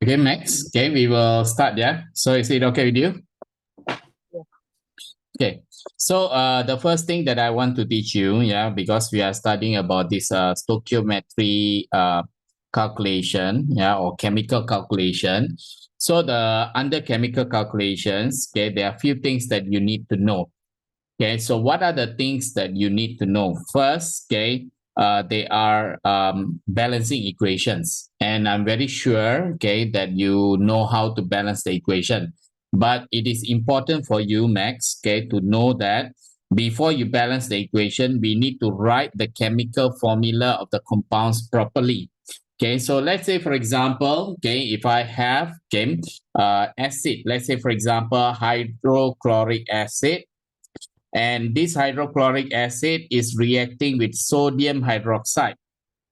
Okay, Max. Okay, we will start. Yeah. So is it okay with you? Yeah. Okay. So the first thing that I want to teach you, yeah, because we are studying about this stoichiometry calculation, yeah, or chemical calculation. So the under chemical calculations, okay, there are a few things that you need to know. Okay, so what are the things that you need to know? First, okay, they are balancing equations, and I'm very sure, okay, that you know how to balance the equation. But it is important for you, Max, okay, to know that before you balance the equation, we need to write the chemical formula of the compounds properly. Okay, so let's say, for example, okay, if I have acid, let's say, for example, hydrochloric acid, and this hydrochloric acid is reacting with sodium hydroxide.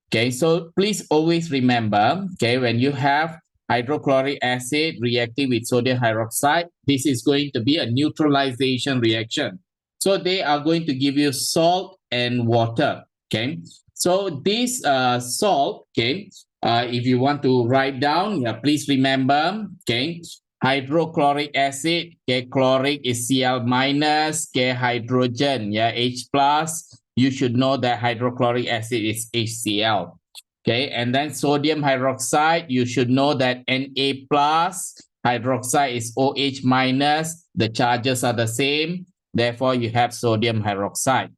Okay, so please always remember, okay, when you have hydrochloric acid reacting with sodium hydroxide, this is going to be a neutralization reaction. So they are going to give you salt and water. Okay, so this salt, okay, if you want to write down, yeah, please remember, okay, hydrochloric acid, okay, chloric is Cl minus, okay, hydrogen, yeah, H plus. You should know that hydrochloric acid is HCl. Okay, and then sodium hydroxide, you should know that Na plus, hydroxide is OH minus, the charges are the same, therefore you have sodium hydroxide.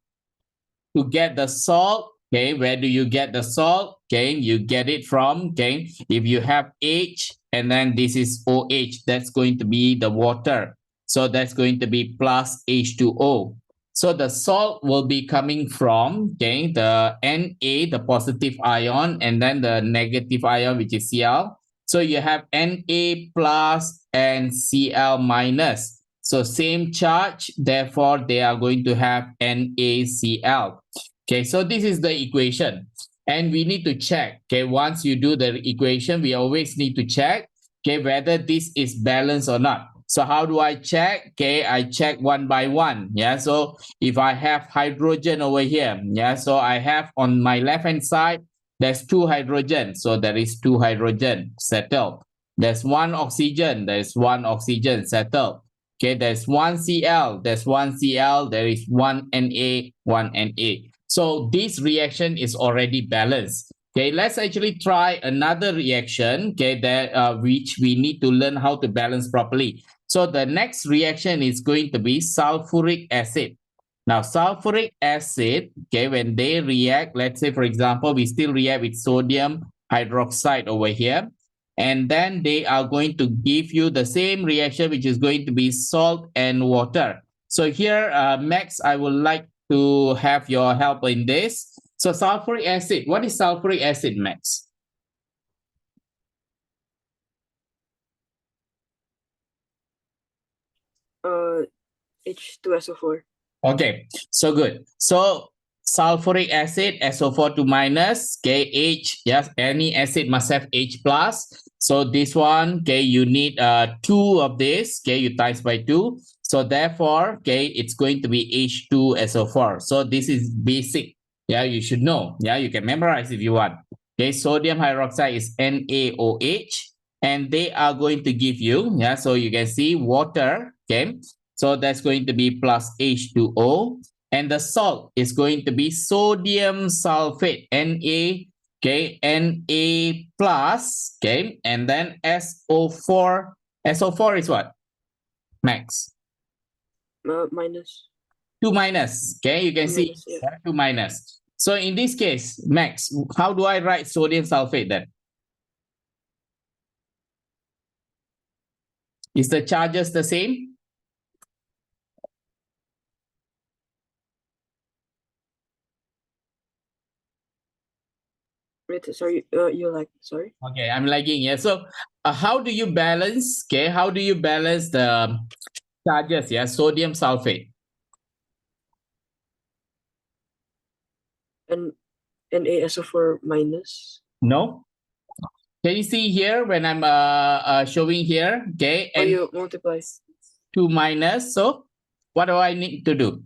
To get the salt, okay, where do you get the salt? Okay, you get it from, okay, if you have H and then this is OH, that's going to be the water. So that's going to be plus H2O. So the salt will be coming from, okay, the Na, the positive ion, and then the negative ion, which is Cl. So you have Na plus and Cl minus. So same charge, therefore they are going to have NaCl. Okay, so this is the equation. And we need to check, okay, once you do the equation, we always need to check, okay, whether this is balanced or not. So how do I check? Okay, I check one by one. Yeah, so if I have hydrogen over here, yeah, so I have on my left-hand side, there's two hydrogen. So there is two hydrogen, settled. There's one oxygen, there's one oxygen, settled. Okay, there's one Cl, there's one Cl, there is one Na, one Na. So this reaction is already balanced. Okay, let's actually try another reaction, okay, that which we need to learn how to balance properly. So the next reaction is going to be sulfuric acid. Now, sulfuric acid, okay, when they react, let's say, for example, we still react with sodium hydroxide over here. And then they are going to give you the same reaction, which is going to be salt and water. So here, Max, I would like to have your help in this. So sulfuric acid, what is sulfuric acid, Max? H2SO4. Okay, so good. So sulfuric acid, SO4 2 minus, okay, H, yes, any acid must have H plus. So this one, okay, you need two of this, okay, you times by two. So therefore, okay, it's going to be H2SO4. So this is basic. Yeah, you should know. Yeah, you can memorize if you want. Okay, sodium hydroxide is NaOH, and they are going to give you, yeah, so you can see water, okay. So that's going to be plus H2O. And the salt is going to be sodium sulfate, Na, okay, Na plus, okay, and then SO4. SO4 is what, Max? Minus. 2 minus, okay, you can see Minus, yeah. 2 minus. So in this case, Max, how do I write sodium sulfate then? Is the charges the same? Wait, sorry, sorry? Okay, I'm lagging here. So how do you balance, okay, how do you balance the charges, yeah, sodium sulfate? And NaSO4 minus. No? Can you see here when I'm showing here, okay, Oh, and you multiply. 2 minus, so what do I need to do?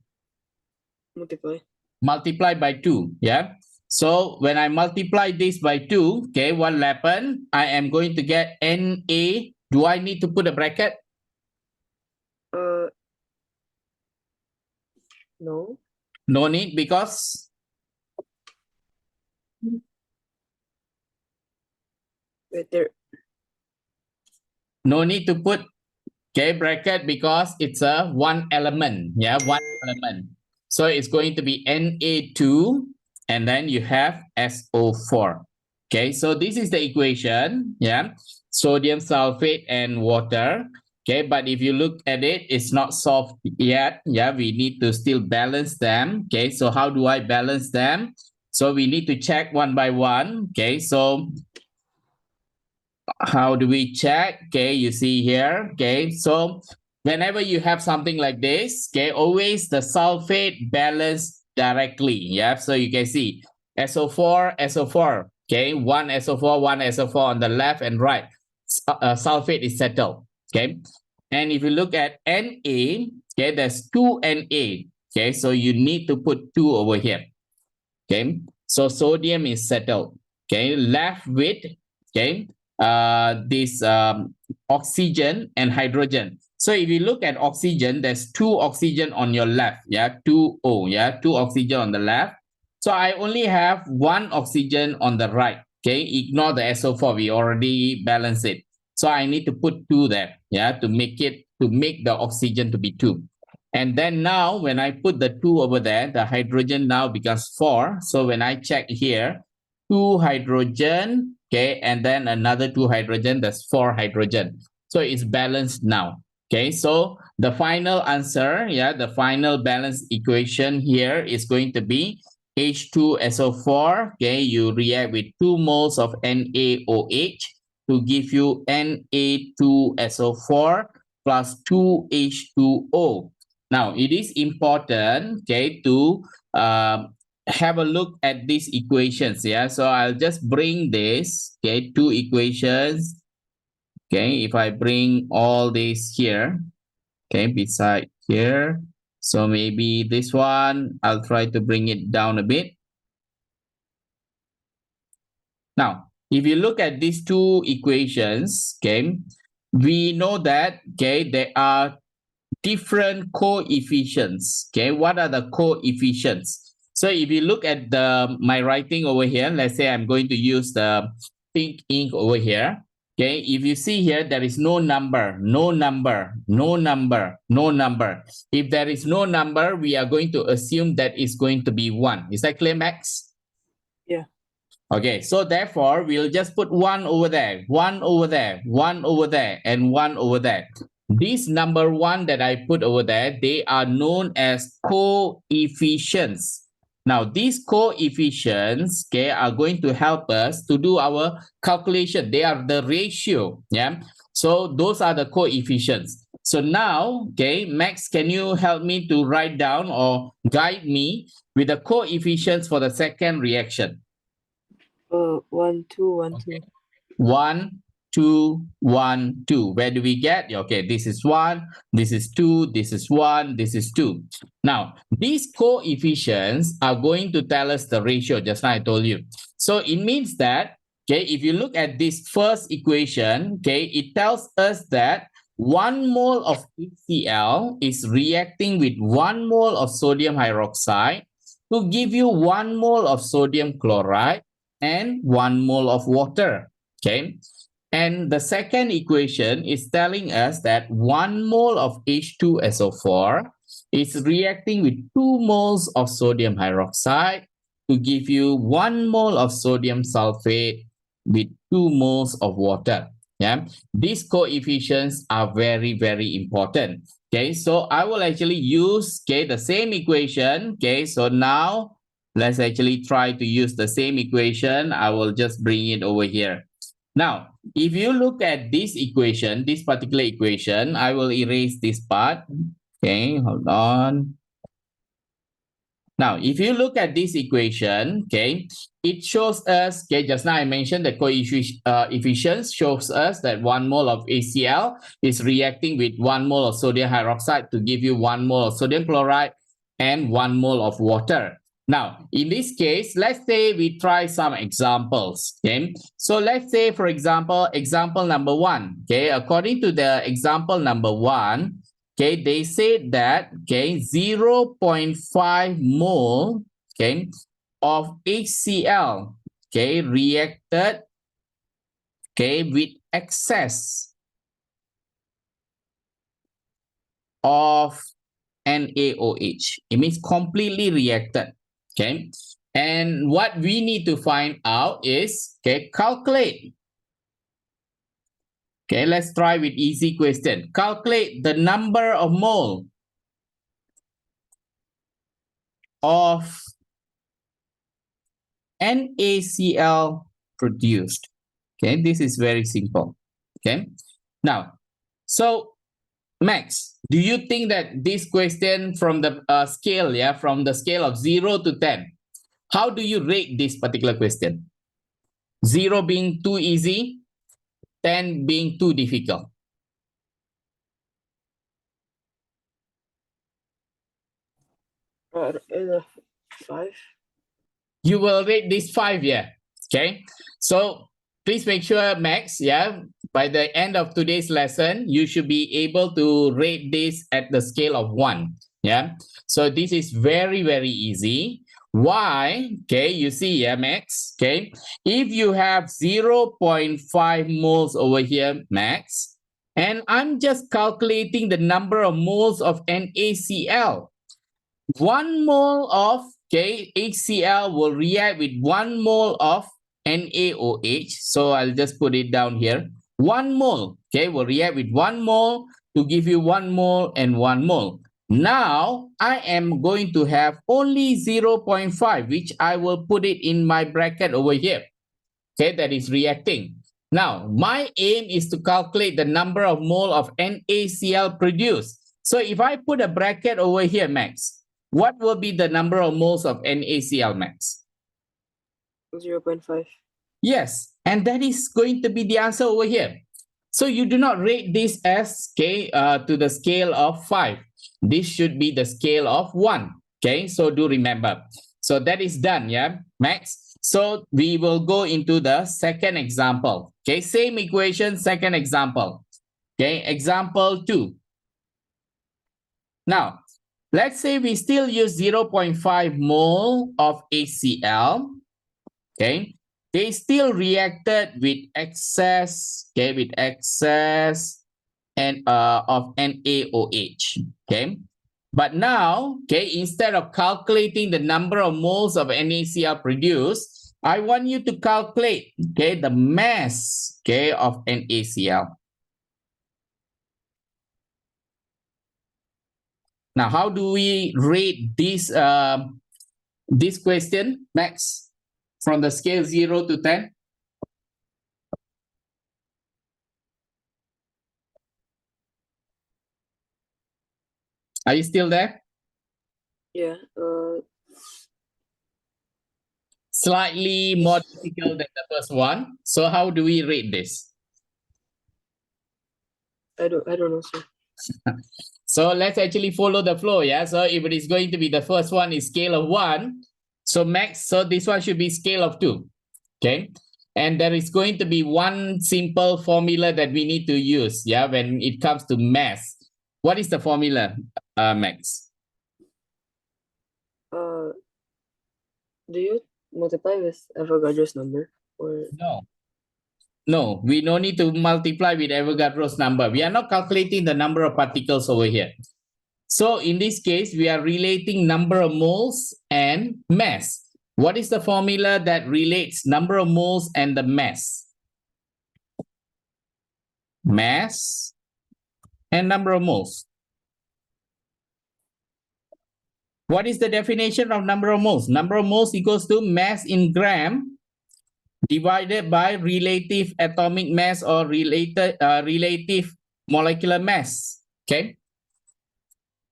Multiply. Multiply by 2, yeah? So when I multiply this by 2, okay, what will happen? I am going to get Na. Do I need to put a bracket? No. No need, because Wait there. no need to put, okay, bracket, because it's a one element. Yeah, one element. So it's going to be Na2, and then you have SO4. Okay, so this is the equation. Yeah, sodium sulfate and water. Okay, but if you look at it, it's not solved yet. Yeah, we need to still balance them. Okay, so how do I balance them? So we need to check one by one. Okay, so how do we check? Okay, you see here. Okay, so whenever you have something like this, okay, always the sulfate balance directly. Yeah, so you can see SO4, SO4. Okay, one SO4, one SO4 on the left and right. Sulfate is settled. Okay, and if you look at Na, okay, there's two Na. Okay, so you need to put two over here. Okay, so sodium is settled. Okay, left with, okay, this oxygen and hydrogen. So if you look at oxygen, there's two oxygen on your left. Yeah, 2O. Yeah, two oxygen on the left. So I only have one oxygen on the right. Okay, ignore the SO4. We already balanced it. So I need to put two there. Yeah, to make the oxygen to be two. And then now when I put the 2 over there, the hydrogen now becomes 4. So when I check here, 2 hydrogen, okay, and then another 2 hydrogen, that's 4 hydrogen. So it's balanced now. Okay, so the final answer, yeah, the final balanced equation here is going to be H2SO4. Okay, you react with 2 moles of NaOH to give you Na2SO4 plus 2H2O. Now, it is important, okay, to have a look at these equations. Yeah, so I'll just bring this, okay, two equations. Okay, if I bring all this here, okay, beside here. So maybe this one, I'll try to bring it down a bit. Now, if you look at these two equations, okay, we know that, okay, there are different coefficients. Okay, what are the coefficients? So if you look at my writing over here, let's say I'm going to use the pink ink over here. Okay, if you see here, there is no number, no number, no number, no number. If there is no number, we are going to assume that it's going to be 1. Is that clear, Max? Yeah. Okay, so therefore, we'll just put 1 over there, 1 over there, 1 over there, and 1 over there. This number 1 that I put over there, they are known as coefficients. Now, these coefficients, okay, are going to help us to do our calculation. They are the ratio, yeah? So those are the coefficients. So now, okay, Max, can you help me to write down or guide me with the coefficients for the second reaction? 1, 2, 1, Okay. 2. 1, 2, 1, 2. Where do we get? Okay, this is 1, this is 2, this is 1, this is 2. Now, these coefficients are going to tell us the ratio, just now I told you. So it means that, okay, if you look at this first equation, okay, it tells us that 1 mole of HCl is reacting with 1 mole of sodium hydroxide to give you 1 mole of sodium chloride and 1 mole of water. Okay, and the second equation is telling us that 1 mole of H2SO4 is reacting with 2 moles of sodium hydroxide to give you 1 mole of sodium sulfate with 2 moles of water. Yeah, these coefficients are very, very important. Okay, so I will actually use, okay, the same equation. Okay, so now let's actually try to use the same equation. I will just bring it over here. Now, if you look at this equation, this particular equation, I will erase this part. Okay, hold on. Now, if you look at this equation, okay, it shows us, okay, just now I mentioned the coefficients shows us that 1 mole of HCl is reacting with 1 mole of sodium hydroxide to give you 1 mole of sodium chloride and 1 mole of water. Now, in this case, let's say we try some examples, okay? So let's say, for example, example number 1, okay? According to the example number 1, okay, they said that, okay, 0.5 mole, okay, of HCl, okay, reacted, okay, with excess of NaOH. It means completely reacted, okay? And what we need to find out is, okay, calculate. Okay, let's try with easy question. Calculate the number of mole of NaCl produced. Okay, this is very simple. Okay, now, so Max, do you think that this question from the scale, yeah, from the scale of 0 to 10, how do you rate this particular question? 0 being too easy, 10 being too difficult. In a 5. You will rate this 5, yeah. Okay. So please make sure, Max, yeah, by the end of today's lesson, you should be able to rate this at the scale of 1. Yeah. So this is very, very easy. Why? Okay, you see, yeah, Max. Okay. If you have 0.5 moles over here, Max, and I'm just calculating the number of moles of NaCl. 1 mole of, okay, HCl will react with 1 mole of NaOH. So I'll just put it down here. 1 mole, okay, will react with 1 mole to give you 1 mole and 1 mole. Now, I am going to have only 0.5, which I will put it in my bracket over here. Okay, that is reacting. Now, my aim is to calculate the number of mole of NaCl produced. So if I put a bracket over here, Max, what will be the number of moles of NaCl, Max? 0.5. Yes, and that is going to be the answer over here. So you do not rate this as, okay, to the scale of 5. This should be the scale of 1. Okay, so do remember. So that is done, yeah, Max? So we will go into the second example. Okay, same equation, second example. Okay, example 2. Now, let's say we still use 0.5 mole of HCl. Okay, they still reacted with excess, okay, with excess and of NaOH. Okay, but now, okay, instead of calculating the number of moles of NaCl produced, I want you to calculate, okay, the mass, okay, of NaCl. Now, how do we rate this question, Max, from the scale 0 to 10? Are you still there? Yeah. Slightly more difficult than the first one. So how do we rate this? I don't know, sir. So let's actually follow the flow, yeah? So if it is going to be the first one is scale of 1, so Max, so this one should be scale of 2, okay? And there is going to be one simple formula that we need to use, yeah, when it comes to mass. What is the formula, Max? Do you multiply with Avogadro's number? Or No. No, we no need to multiply with Avogadro's number. We are not calculating the number of particles over here. So in this case, we are relating number of moles and mass. What is the formula that relates number of moles and the mass? Mass and number of moles. What is the definition of number of moles? Number of moles equals to mass in gram divided by relative atomic mass or relative molecular mass. Okay.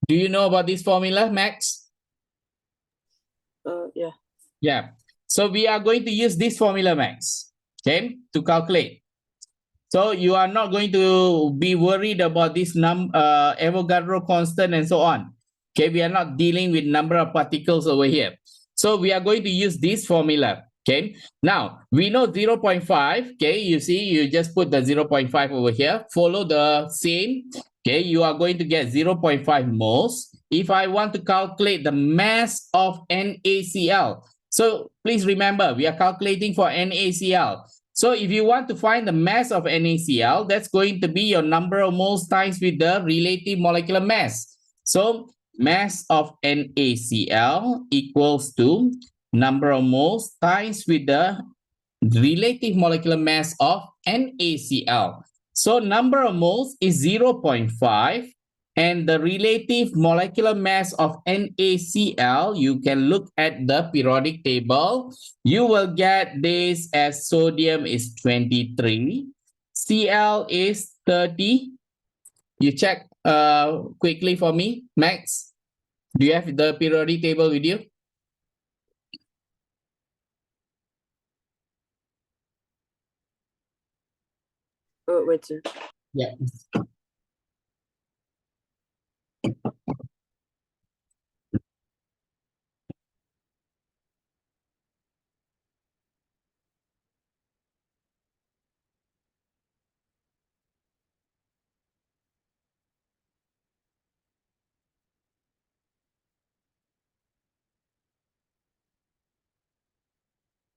Do you know about this formula, Max? yeah. Yeah. So we are going to use this formula, Max, okay, to calculate. So you are not going to be worried about this Avogadro constant and so on. Okay, we are not dealing with number of particles over here. So we are going to use this formula. Okay. Now we know 0.5. Okay. You see, you just put the 0.5 over here. Follow the same. Okay. You are going to get 0.5 moles. If I want to calculate the mass of NaCl, so please remember, we are calculating for NaCl. So if you want to find the mass of NaCl, that's going to be your number of moles times with the relative molecular mass. So mass of NaCl equals to number of moles times with the relative molecular mass of NaCl. So number of moles is 0.5. And the relative molecular mass of NaCl, you can look at the periodic table. You will get this as sodium is 23, Cl is 30. You check quickly for me, Max. Do you have the periodic table with you? Oh, wait, sir. Yeah.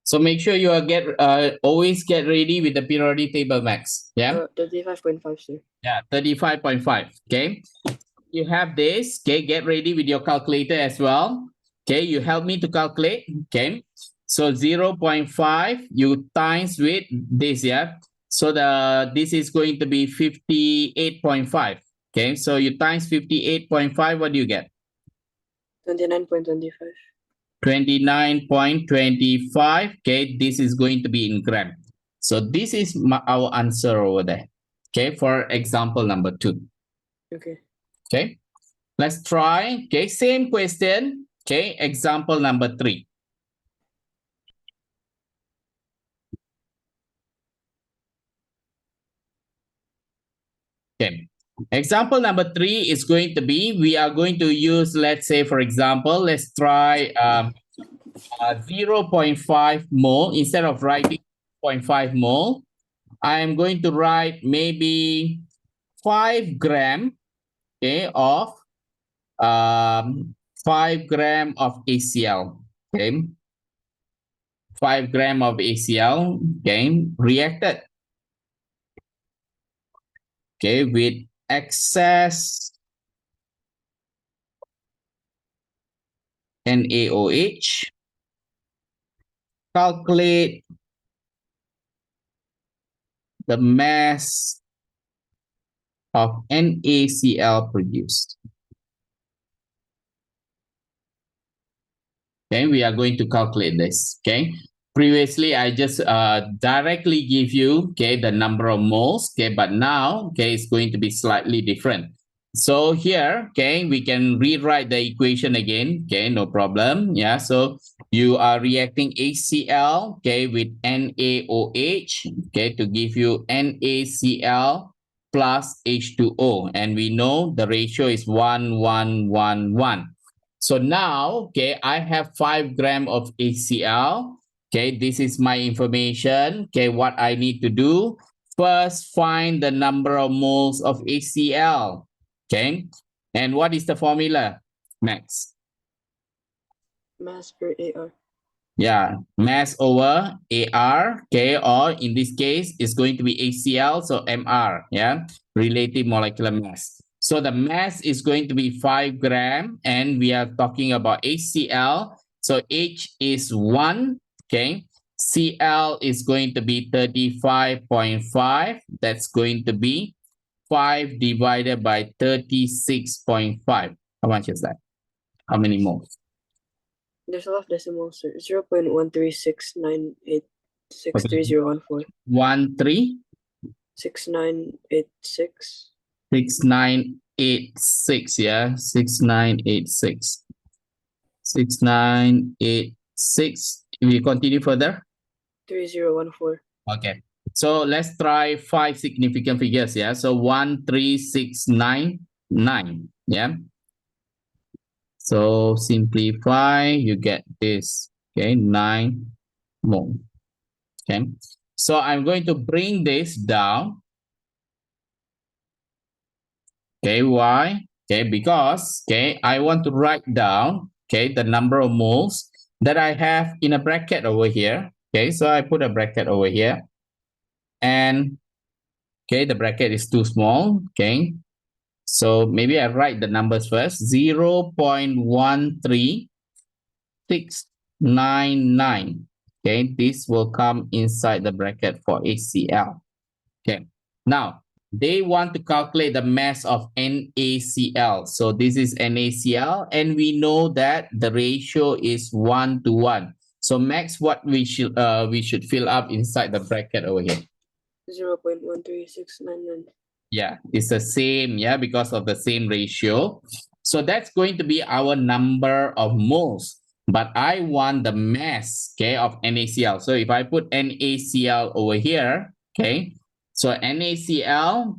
So make sure you are always get ready with the periodic table, Max. Yeah. 35.5, sir. Yeah, 35.5. Okay. You have this. Okay, get ready with your calculator as well. Okay, you help me to calculate. Okay. So 0.5 you times with this, yeah. So this is going to be 58.5. Okay, so you times 58.5, what do you get? 29.25. 29.25. Okay, this is going to be in gram. So this is our answer over there. Okay, for example number 2. Okay. Okay, let's try. Okay, same question. Okay, example number 3. Okay, example number 3 is going to be, we are going to use, let's say, for example, let's try 0.5 mole. Instead of writing 0.5 mole, I am going to write maybe 5 gram, okay, of 5 gram of ACl. Okay, 5 gram of ACl, okay, reacted, okay, with excess NaOH. Calculate the mass of NaCl produced. Okay, we are going to calculate this. Okay, previously I just directly give you, okay, the number of moles. Okay, but now, okay, it's going to be slightly different. So here, okay, we can rewrite the equation again. Okay, no problem. Yeah, so you are reacting HCl, okay, with NaOH, okay, to give you NaCl plus H2O, and we know the ratio is 1:1:1:1. So now, okay, I have 5 gram of HCl. Okay, this is my information. Okay, what I need to do, first find the number of moles of HCl. Okay, and what is the formula, Max? Mass per AR. Yeah, mass over AR, okay, or in this case, it's going to be HCl, so MR, yeah, relative molecular mass. So the mass is going to be 5 gram, and we are talking about HCl. So H is 1, okay. Cl is going to be 35.5. That's going to be 5 divided by 36.5. How much is that? How many moles? There's a lot of decimals, sir. 0.136986314. 13 6986. 6986, yeah, 6986. 6986. We continue further. 3014. Okay. So let's try 5 significant figures, yeah. So 13699, yeah. So simplify, you get this, okay, 9 mole. Okay, so I'm going to bring this down. Okay, why? Okay, because I want to write down the number of moles that I have in a bracket over here. Okay, so I put a bracket over here, and the bracket is too small. Okay, so maybe I write the numbers first. 0.13699. Okay, this will come inside the bracket for HCl. Okay, now they want to calculate the mass of NaCl. So this is NaCl, and we know that the ratio is 1:1. So Max, what we should fill up inside the bracket over here? 0.13699. Yeah, it's the same, yeah, because of the same ratio. So that's going to be our number of moles. But I want the mass, of NaCl. So if I put NaCl over here, so NaCl,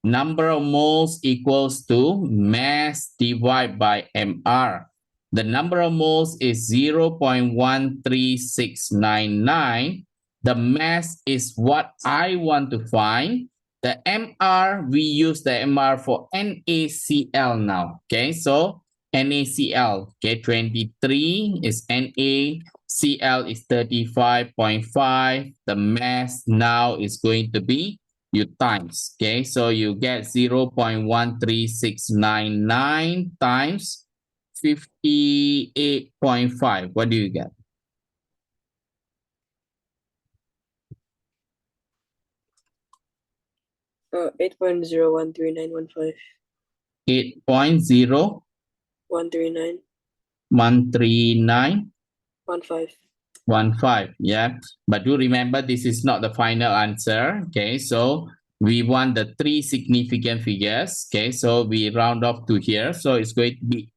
number of moles equals to mass divided by mR. The number of moles is 0.13699. The mass is what I want to find. The MR, we use the MR for NaCl now. Okay, so NaCl, 23 is NaCl is 35.5. The mass now is going to be you times. Okay, so you get 0.13699 times 58.5. What do you get? 8.013915. 8.0 139 139 15. 15, yeah. But do remember, this is not the final answer. Okay, so we want the 3 significant figures. Okay, so we round off to here. So it's going to be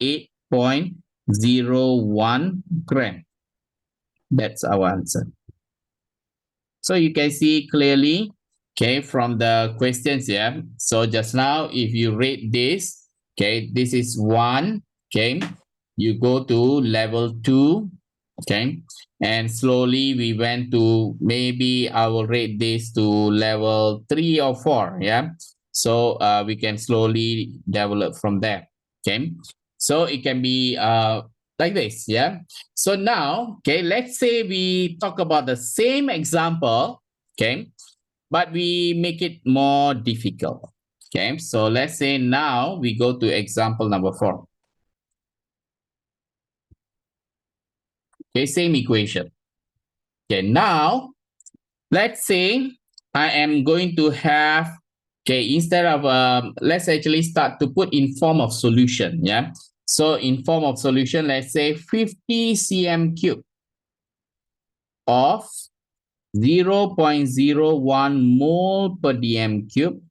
8.01 gram. That's our answer. So you can see clearly, from the questions here. So just now, if you rate this, this is 1, you go to level 2, and slowly we went to, maybe I will rate this to level 3 or 4, yeah. So we can slowly develop from there, So it can be like this, yeah. So now, let's say we talk about the same example, but we make it more difficult. Okay, so let's say now we go to example number 4. Okay, same equation. Okay, now let's say I am going to have, instead of, let's actually start to put in form of solution, yeah. So in form of solution, let's say 50 cm cube of 0.01 mole per dm cube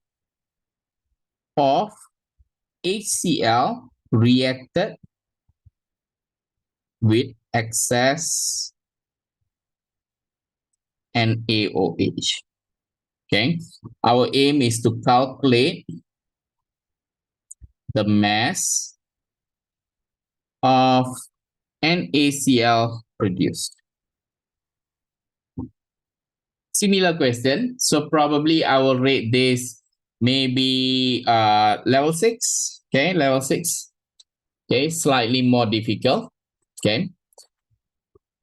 of HCl reacted with excess NaOH. Okay, our aim is to calculate the mass of NaCl produced. Similar question, so probably I will rate this maybe level 6. Okay, level 6. Okay, slightly more difficult. Okay,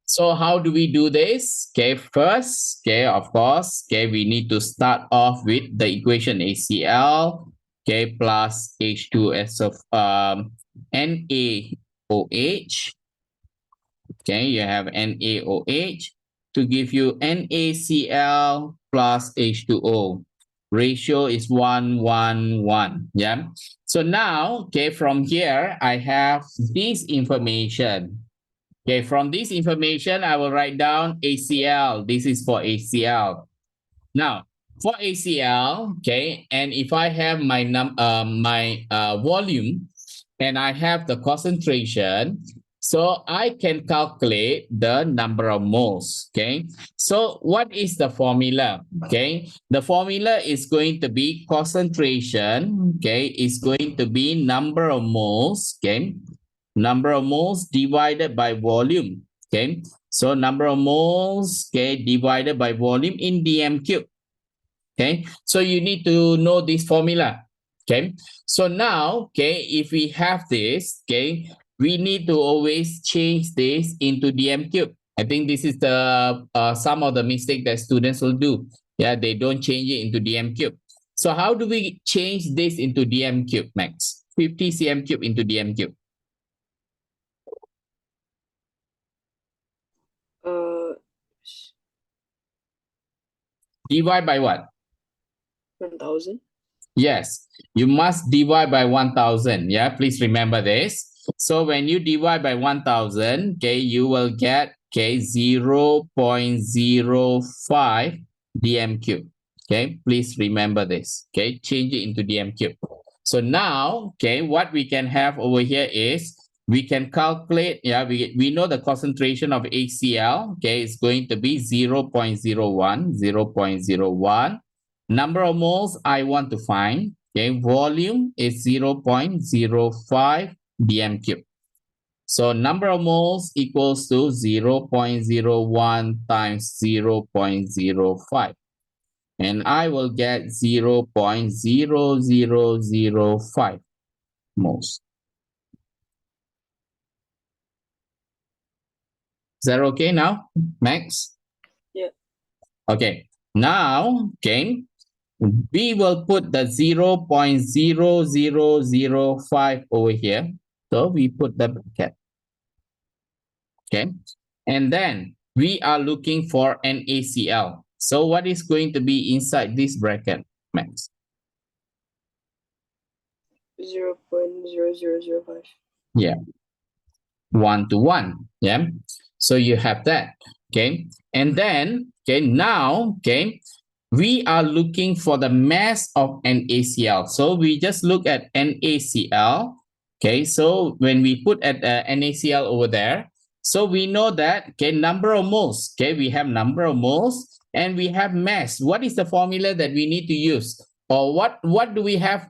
so how do we do this? Okay, first, of course, we need to start off with the equation HCl, plus H2S of NaOH. Okay, you have NaOH to give you NaCl plus H2O. Ratio is 1:1:1. Yeah. So now, from here, I have this information. Okay, from this information, I will write down HCl. This is for HCl. Now, for HCl, and if I have my volume and I have the concentration, so I can calculate the number of moles. So what is the formula? The formula is going to be concentration. Is going to be number of moles. number of moles divided by volume. Okay, so number of moles, okay, divided by volume in dm cube. Okay, so you need to know this formula. Okay, so now, okay, if we have this, okay, we need to always change this into dm cube. I think this is the some of the mistake that students will do. Yeah, they don't change it into dm cube. So how do we change this into dm cube, Max? 50 cm cube into dm cube. Divide by what? 1000. Yes, you must divide by 1000. Yeah, please remember this. So when you divide by 1000, okay, you will get, okay, 0.05 dm cube. Okay, please remember this. Okay, change it into dm cube. So now, okay, what we can have over here is we can calculate, yeah, we know the concentration of HCl, okay, is going to be 0.01. Number of moles I want to find, okay, volume is 0.05 dm cube. So number of moles equals to 0.01 times 0.05. And I will get 0.0005 moles. Is that okay now, Max? Yeah. Okay. Now, okay, we will put the 0.0005 over here. So we put the bracket. Okay. And then we are looking for an ACL. So what is going to be inside this bracket, Max? 0.0005. Yeah. 1 to 1. Yeah. So you have that. Okay. And then, okay, now, okay, we are looking for the mass of an ACL. So we just look at NaCl. Okay, so when we put at NaCl over there, so we know that, okay, number of moles. Okay, we have number of moles and we have mass. What is the formula that we need to use? Or what do we have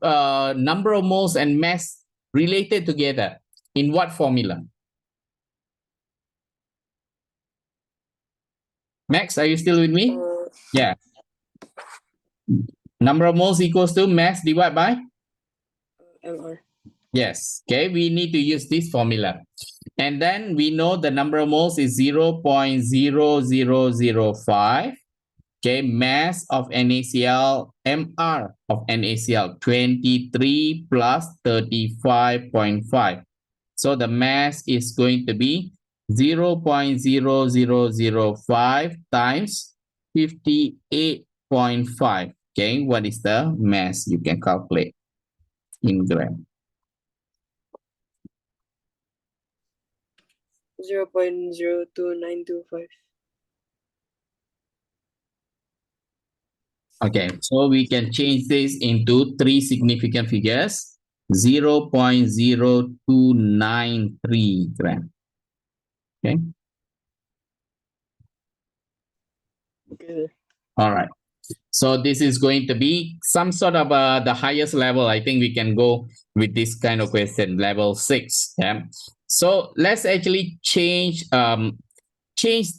number of moles and mass related together? In what formula? Max, are you still with me? Yeah. Number of moles equals to mass divided by? MR. Yes. Okay, we need to use this formula. And then we know the number of moles is 0.0005. Okay, mass of NaCl, MR of NaCl, 23 plus 35.5. So the mass is going to be 0.0005 times 58.5. Okay, what is the mass? You can calculate in gram. 0.02925. Okay, so we can change this into three significant figures. 0.0293 gram. Okay. Okay. All right. So this is going to be some sort of the highest level. I think we can go with this kind of question, level 6. Yeah. So let's actually change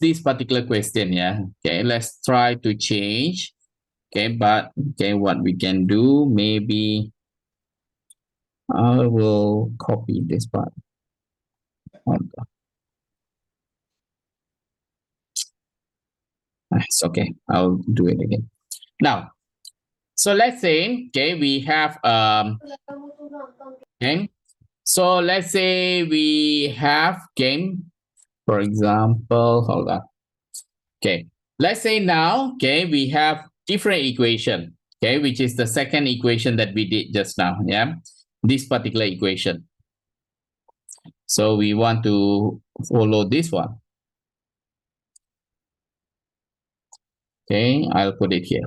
this particular question. Yeah. Okay. Let's try to change. Okay. But okay, what we can do, maybe I will copy this part. It's okay. I'll do it again. Now, so let's say, okay, we have okay. So let's say we have game, for example, hold on. Okay, let's say now, okay, we have different equation, okay, which is the second equation that we did just now, yeah, this particular equation. So we want to follow this one. Okay, I'll put it here.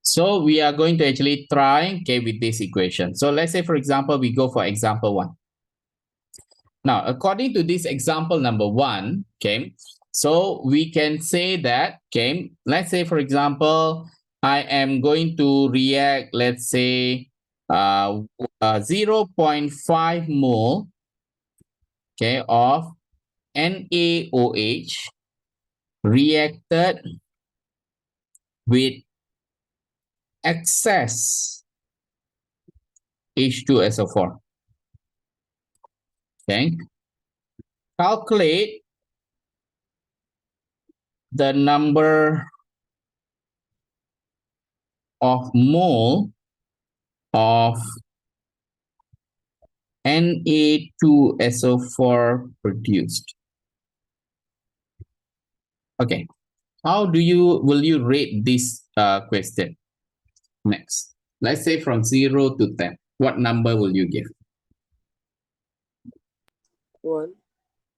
So we are going to actually try, okay, with this equation. So let's say, for example, we go for example 1. Now, according to this example number 1, okay, so we can say that, okay, let's say, for example, I am going to react, let's say, 0.5 mole, okay, of NaOH reacted with excess H2SO4. Okay. Calculate the number of mole of Na2SO4 produced. Okay. How will you rate this question? Next. Let's say from 0 to 10. What number will you give? 1.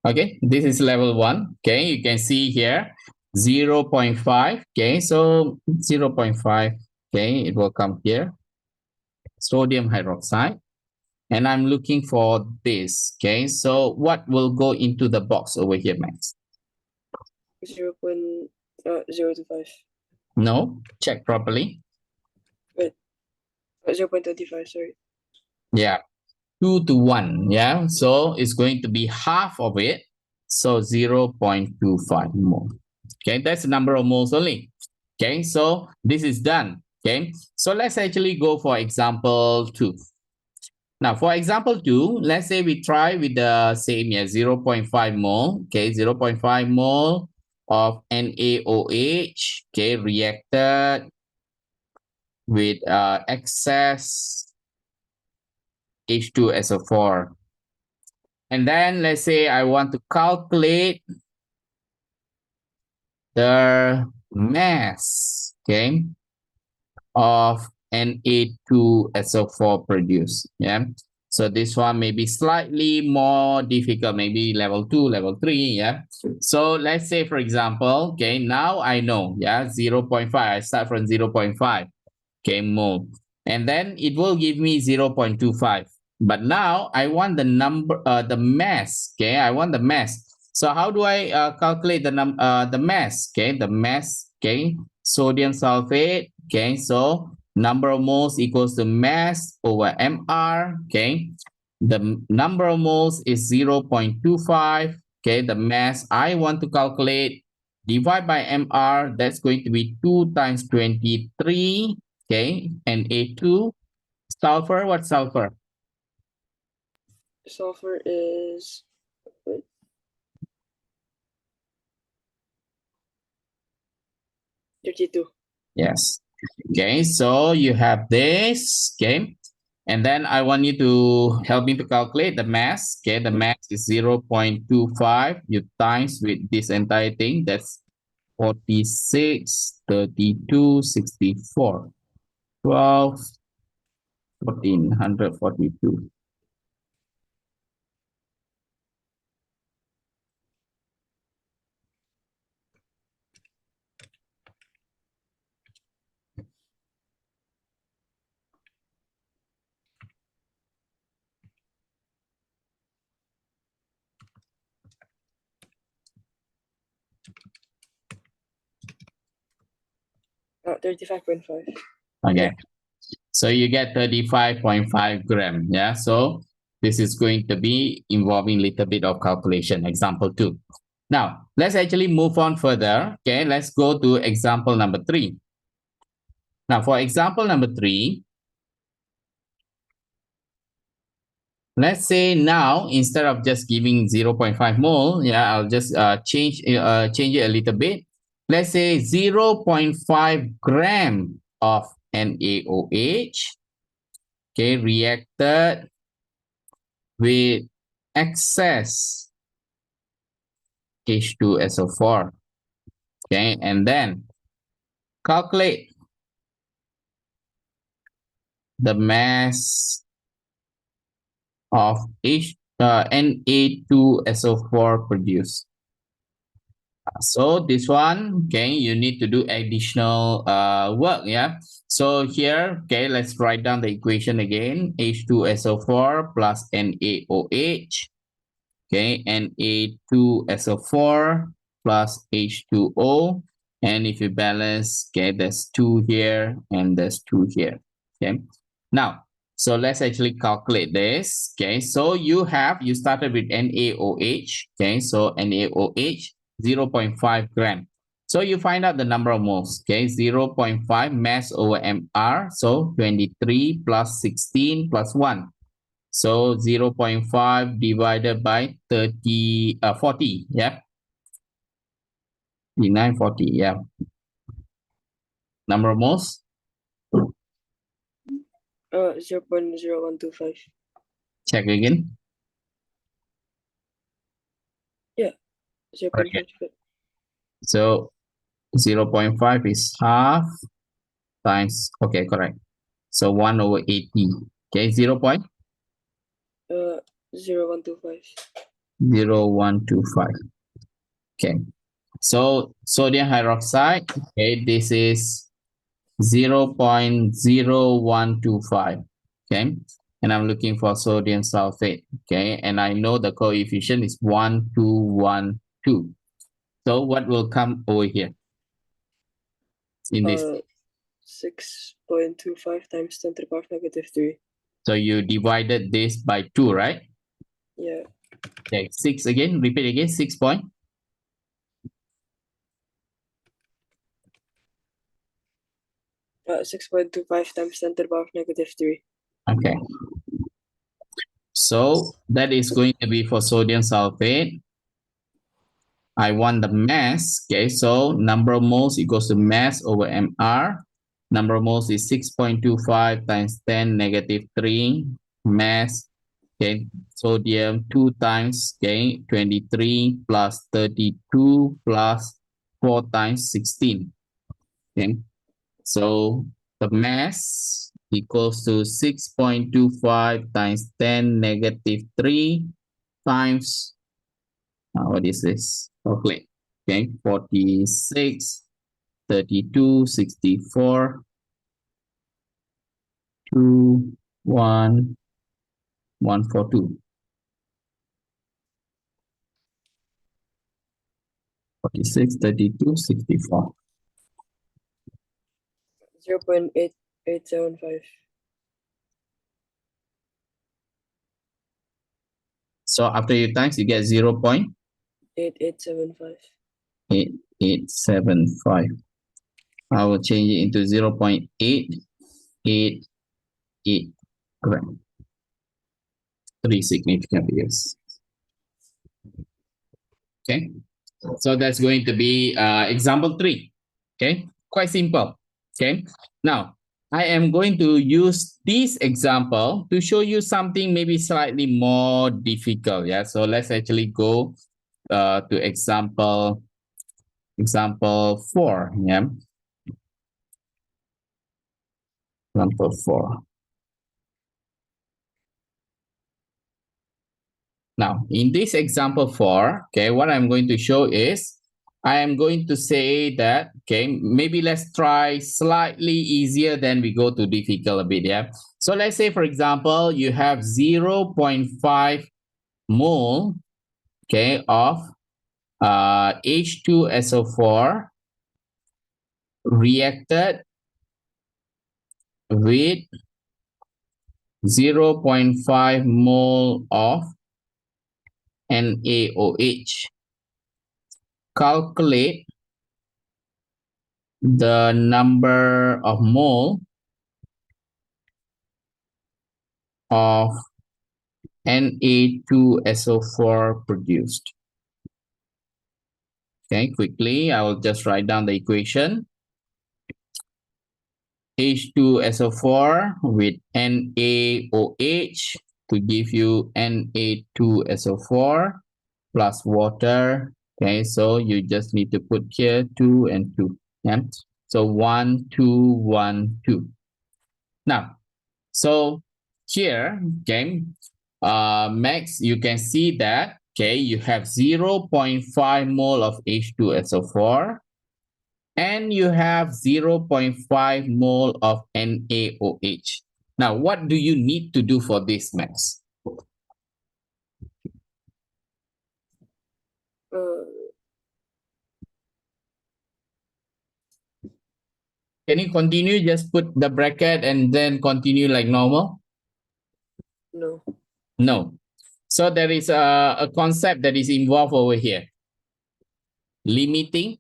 Okay, this is level 1. Okay, you can see here 0.5. Okay, so 0.5. Okay, it will come here. Sodium hydroxide. And I'm looking for this. Okay, so what will go into the box over here, Max? 0 to 5. No, check properly. 0.25, sorry. Yeah, 2 to 1. Yeah, so it's going to be half of it. So 0.25 mole. Okay, that's the number of moles only. Okay, so this is done. Okay, so let's actually go for example 2. Now, for example 2, let's say we try with the same 0.5 mole. Okay, 0.5 mole of NaOH. Okay, reacted with excess H2SO4. And then let's say I want to calculate the mass, okay, of Na2SO4 produced. Yeah. So this one may be slightly more difficult, maybe level 2, level 3. Yeah. So let's say, for example, okay, now I know, 0.5. I start from 0.5, okay, mole. And then it will give me 0.25. But now I want the number, the mass, okay, I want the mass. So how do I calculate the mass, okay, the mass, okay, sodium sulfate, okay, so number of moles equals to mass over mR, okay, the number of moles is 0.25, okay, the mass I want to calculate, divide by mR, that's going to be 2 times 23, okay, and A2, sulfur, what's sulfur? Sulfur is 32. Yes. Okay, so you have this, okay, and then I want you to help me to calculate the mass. Okay, the mass is 0.25. You times with this entire thing, that's 46, 32, 64, 12, 1442. Uh, 35.5. Okay. So you get 35.5 gram. Yeah. So this is going to be involving a little bit of calculation. Example 2. Now, let's actually move on further. Okay. Let's go to example number 3. Now, for example number 3, let's say now, instead of just giving 0.5 mole, I'll just change it a little bit. Let's say 0.5 gram of NaOH, okay, reacted with excess H2SO4, okay, and then calculate the mass of Na2SO4 produced. So this one, okay, you need to do additional work, So here, okay, let's write down the equation again. H2SO4 plus NaOH, okay, Na2SO4 plus H2O. And if you balance, okay, there's 2 here and there's 2 here, okay. Now, So let's actually calculate this. Okay, so you started with NaOH. Okay, so NaOH 0.5 gram. So you find out the number of moles. Okay, 0.5 mass over mR. So 23 plus 16 plus 1. So 0.5 divided by 40. Yeah. 3940. Yeah. Number of moles. 0.0125. Check again. Yeah, 0.5. Okay. So 0.5 is half times, okay, correct. So 1 over 80. Okay, 0125. 0.0125. Okay. So sodium hydroxide, okay, this is 0.0125. Okay. And I'm looking for sodium sulfate. Okay. And I know the coefficient is 1212. So what will come over here? In this. 6.25 times 10 to the power of -3. So you divided this by 2, right? Yeah. Okay, 6 again. Repeat again. 6 point. 6.25 times 10 to the power of -3. Okay. So that is going to be for sodium sulfate. I want the mass. Okay, so number of moles equals to mass over mR. Number of moles is 6.25 times 10 negative 3 mass. Okay, sodium 2 times, okay, 23 plus 32 plus 4 times 16. Okay, so the mass equals to 6.25 times 10 negative 3 times, what is this? Okay, 46, 32, 64, 2, 1, 142. 46, 32, 64. 0.8875. So after you times, you get 8875. 0.8875. I will change it into 0.888 gram. 3 significant figures. Okay, so that's going to be example 3. Okay, quite simple. Okay, now I am going to use this example to show you something maybe slightly more difficult. Yeah, so let's actually go to example 4. Yeah, example 4. Now, in this example 4, okay, what I'm going to show is I am going to say that, okay, maybe let's try slightly easier than we go to difficult a bit, yeah? So let's say, for example, you have 0.5 mole, okay, of H2SO4 reacted with 0.5 mole of NaOH. Calculate the number of mole of Na2SO4 produced. Okay, quickly, I will just write down the equation. H2SO4 with NaOH to give you Na2SO4 plus water. Okay, so you just need to put here 2 and 2. Yeah, so 1, 2, 1, 2. Now, so here, okay, Max, you can see that, okay, you have 0.5 mole of H2SO4 and you have 0.5 mole of NaOH. Now, what do you need to do for this, Max? Can you continue? Just put the bracket and then continue like normal. No. No. So there is a concept that is involved over here. Limiting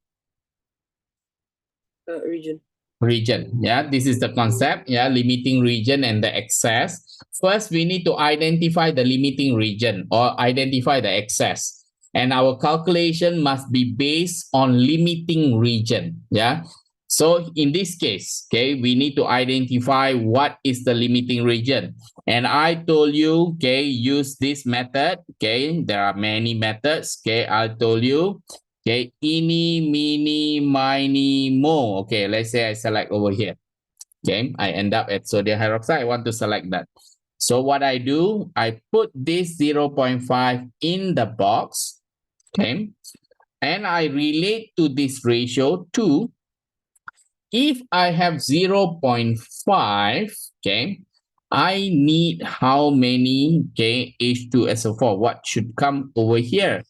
Region. region. Yeah, this is the concept. Yeah, limiting region and the excess. First, we need to identify the limiting region or identify the excess. And our calculation must be based on limiting region. Yeah. So in this case, okay, we need to identify what is the limiting region. And I told you, okay, use this method. Okay, there are many methods. Okay, I told you. Okay, eeny, meeny, miny, mo. Okay, let's say I select over here. Okay, I end up at sodium hydroxide. I want to select that. So what I do, I put this 0.5 in the box. Okay, and I relate to this ratio to, if I have 0.5, okay, I need how many, okay, H2SO4? What should come over here?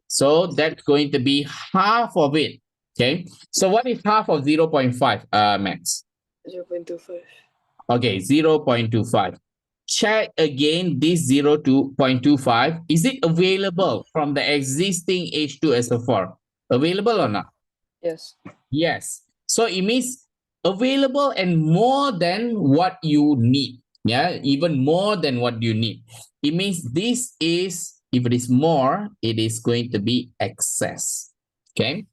So that's going to be half of it. Okay. So what is half of 0.5, Max? 0.25. Okay, 0.25. Check again this 0.25. Is it available from the existing H2SO4? Available or not? Yes. Yes. So it means available and more than what you need. Yeah, even more than what you need. It means this is, if it is more, it is going to be excess. Okay.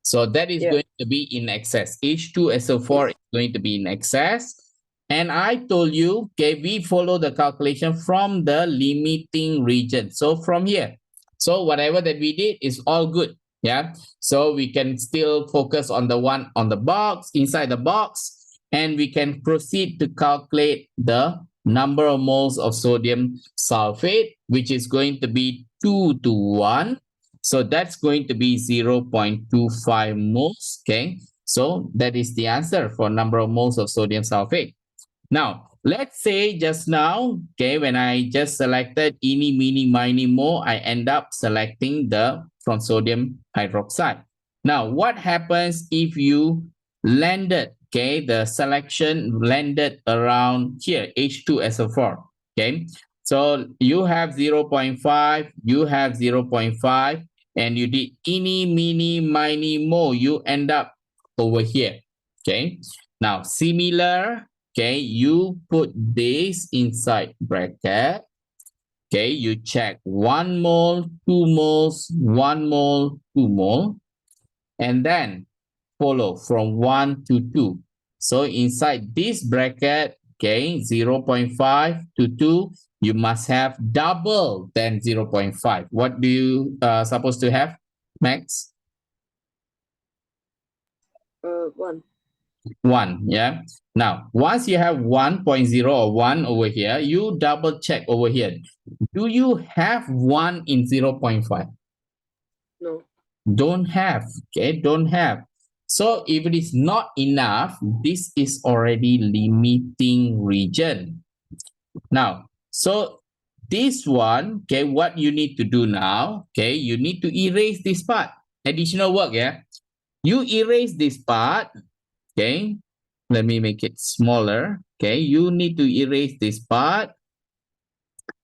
So that is going to be in excess. H2SO4 is going to be in excess. And I told you, okay, we follow the calculation from the limiting region. So from here. So whatever that we did is all good. Yeah. So we can still focus on the one on the box, inside the box, and we can proceed to calculate the number of moles of sodium sulfate, which is going to be 2 to 1. So that's going to be 0.25 moles. Okay. So that is the answer for number of moles of sodium sulfate. Now, let's say just now, okay, when I just selected eeny, meeny, miny, mo, I end up selecting the from sodium hydroxide. Now, what happens if you landed, okay, the selection landed around here, H2SO4, okay? So you have 0.5, you have 0.5, and you did eeny, meeny, miny, mo, you end up over here, okay? Now, similar, okay, you put this inside bracket. Okay, you check 1 mole, 2 moles, 1 mole, 2 mole, and then follow from 1 to 2. So inside this bracket, okay, 0.5 to 2, you must have double than 0.5. What do you supposed to have, Max? 1. 1, yeah. Now, once you have 1.0 or 1 over here, you double check over here. Do you have 1 in 0.5? No. Don't have, okay, don't have. So if it is not enough, this is already limiting region. Now, so this one, okay, what you need to do now, okay, you need to erase this part. Additional work, yeah. You erase this part, okay. Let me make it smaller. Okay, you need to erase this part.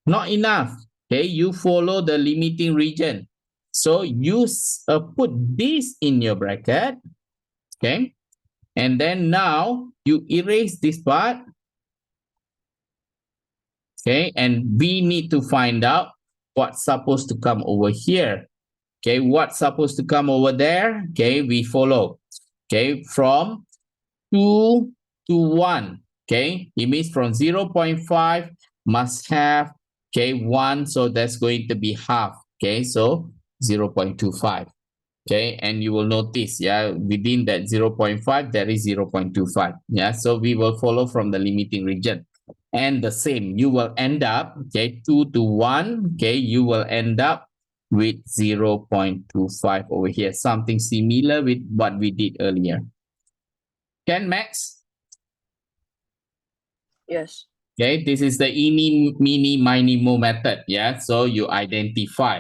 Not enough. Okay, you follow the limiting region. So you put this in your bracket. Okay, and then now you erase this part. Okay, and we need to find out what's supposed to come over here. Okay, what's supposed to come over there? Okay, we follow. Okay, from 2 to 1. Okay, it means from 0.5 must have, okay, 1. So that's going to be half. Okay, so 0.25. Okay, and you will notice, yeah, within that 0.5, there is 0.25. Yeah, so we will follow from the limiting region. And the same, you will end up, okay, 2 to 1. Okay, you will end up with 0.25 over here. Something similar with what we did earlier. Can Max? Yes. Okay, this is the eeny, meeny, miny, mo method. Yeah, so you identify.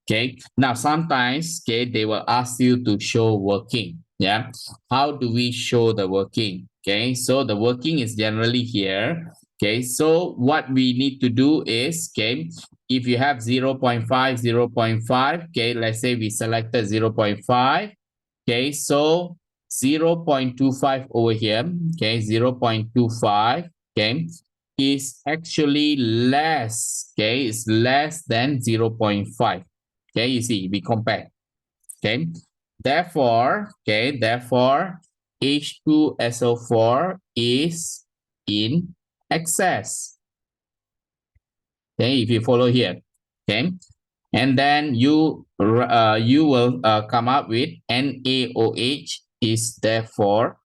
Okay, now sometimes, okay, they will ask you to show working. Yeah, how do we show the working? Okay, so the working is generally here. Okay, so what we need to do is, okay, if you have 0.5, 0.5, okay, let's say we selected 0.5, okay, so 0.25 over here, okay, 0.25, okay, is actually less, okay, it's less than 0.5. Okay, you see, we compare. Okay, therefore, H2SO4 is in excess. Okay, if you follow here, okay, and then you will come up with NaOH is therefore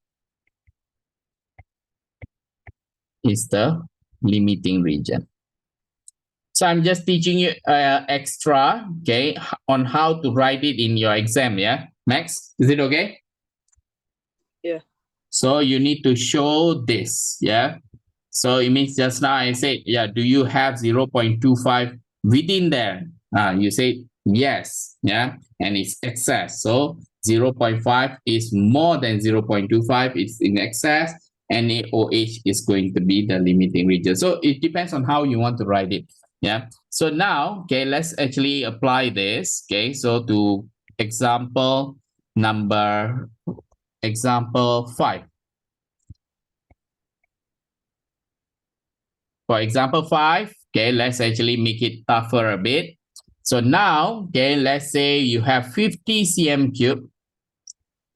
is the limiting region. So I'm just teaching you extra, okay, on how to write it in your exam. Yeah, Max, is it okay? Yeah. So you need to show this. Yeah. So it means just now I said, yeah, do you have 0.25 within there? You say yes. Yeah. And it's excess. So 0.5 is more than 0.25. It's in excess. NaOH is going to be the limiting region. So it depends on how you want to write it. Yeah. So now, okay, let's actually apply this. Okay. So to example 5. For example 5, okay, let's actually make it tougher a bit. So now, okay, let's say you have 50 cm cube,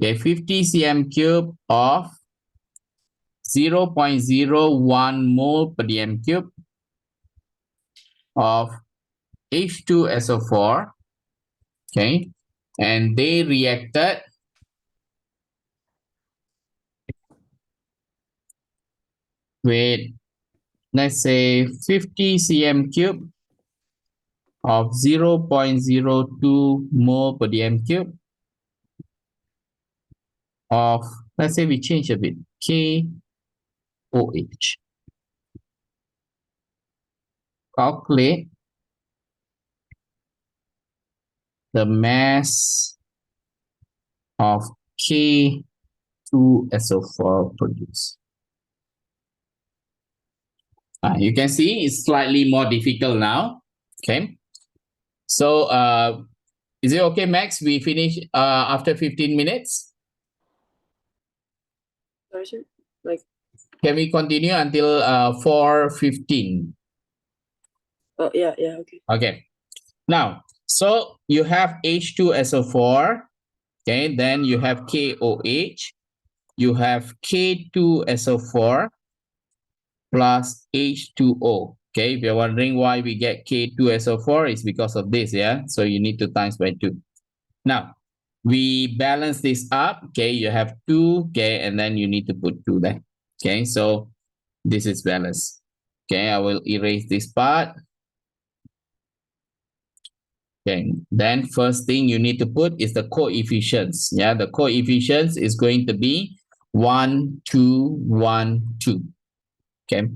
okay, 50 cm cube of 0.01 mole per dm cube of H2SO4, okay, and they reacted with, let's say, 50 cm cube of 0.02 mole per dm cube of, let's say we change a bit, KOH. Calculate the mass of K2SO4 produced. You can see it's slightly more difficult now. Okay. So is it okay, Max? We finish after 15 minutes. Sorry, sir. Like, Can we continue until 4:15? oh yeah, okay. Okay. Now, so you have H2SO4. Okay, then you have KOH. You have K2SO4 plus H2O. Okay, if you're wondering why we get K2SO4, it's because of this, yeah? So you need to times by 2. Now, we balance this up, okay? You have 2, okay, and then you need to put 2 there. Okay, so this is balanced. Okay, I will erase this part. Okay, then first thing you need to put is the coefficients. Yeah, the coefficients is going to be 1, 2, 1, 2. Okay,